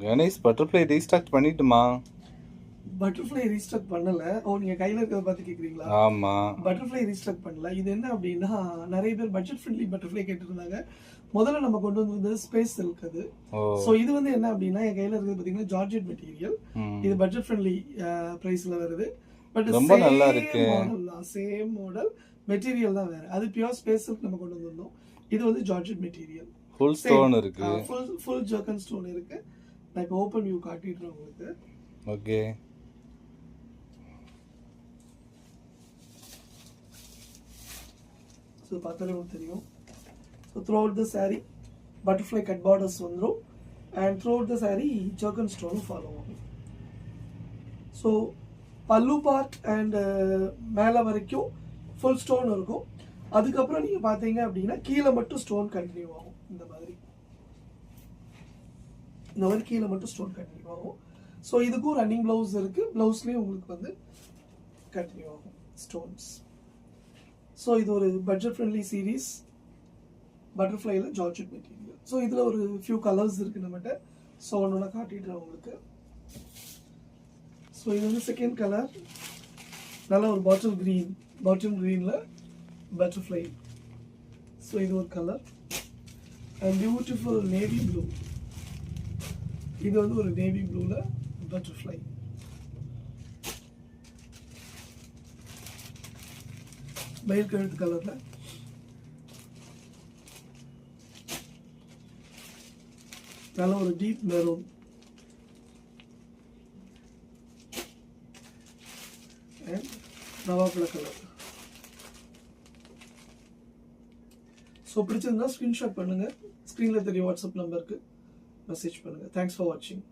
Ganesh butterfly restock பண்ணிட்டுமா? Butterfly restock பண்ணல. நீங்க கையில இருக்கிறத பார்த்து கேக்குறீங்களா? ஆமா. பட்டர்ஃப்ளை ரீஸ்டாக் பண்ணல. இது என்ன அப்படின்னா, நிறைய பேர் பட்ஜெட் ஃப்ரெண்ட்லி பட்டர்ஃப்ளை கேட்டுருந்தாங்க. முதல்ல நம்ம கொண்டு வந்தது ஸ்பேஸ் சில்க் அது. ஸோ இது வந்து என்ன அப்படின்னா, என் கையில இருக்கிறது பார்த்தீங்கன்னா ஜார்ஜெட் மெட்டீரியல். இது பட்ஜெட் ஃப்ரெண்ட்லி பிரைஸ்ல வருது. பட் ரொம்ப நல்லா இருக்கு. சேம் மாடல், மெட்டீரியல் தான் வேற. அது பியூர் ஸ்பேஸ் சில்க் நம்ம கொண்டு வந்தோம். இது வந்து ஜார்ஜெட் மெட்டீரியல். ஃபுல் ஸ்டோன் இருக்கு. ஃபுல் ஜர்க்கன் ஸ்டோன் இருக்கு. நான் இப்போ ஓபன் வியூ காட்டிடுறேன் உங்களுக்கு. ஓகே. ஸோ பார்த்தாலே உங்களுக்கு தெரியும். So throughout the sari butterfly cut borders வந்துடும். And throughout the sari zircon ஸ்டோனும் ஃபாலோ ஆகும். ஸோ பல்லு பார்ட் அண்ட் மேலே வரைக்கும் ஃபுல் ஸ்டோன் இருக்கும். அதுக்கப்புறம் நீங்கள் பார்த்தீங்க அப்படின்னா கீழே மட்டும் ஸ்டோன் கண்டினியூ ஆகும். இந்த மாதிரி கீழே மட்டும் ஸ்டோன் கண்டினியூ ஆகும். ஸோ இதுக்கும் ரன்னிங் ப்ளவுஸ் இருக்கு. ப்ளவுஸ்லேயும் உங்களுக்கு வந்து கண்டினியூ ஆகும் ஸ்டோன்ஸ். ஸோ இது ஒரு பட்ஜெட் ஃப்ரெண்ட்லி சீரீஸ் பட்டர்ஃப்ளைல ஜார்ஜெட் மெட்டீரியல். ஸோ இதில் ஒரு ஃபியூ கலர்ஸ் இருக்கு நம்மகிட்ட. ஸோ ஒன்று காட்டிடுறேன் உங்களுக்கு. ஸோ இது வந்து செகண்ட் கலர், நல்ல ஒரு பாட்டில் க்ரீனில் பட்டர்ஃப்ளை. ஸோ இது ஒரு colour. And beautiful navy blue. இது வந்து ஒரு நேவி ப்ளூவில் பட்டர்ஃப்ளை. மயில் கழுத்து கலரில் நல்ல ஒரு டீப் மெரூன். அண்ட் நவாப்பழ கலர். ஸோ பிடிச்சிருந்தா ஸ்க்ரீன்ஷாட் பண்ணுங்கள். ஸ்க்ரீனில் தெரிய வாட்ஸ்அப் நம்பருக்கு மெசேஜ் பண்ணுங்கள். தேங்க்ஸ் ஃபார் வாட்சிங்.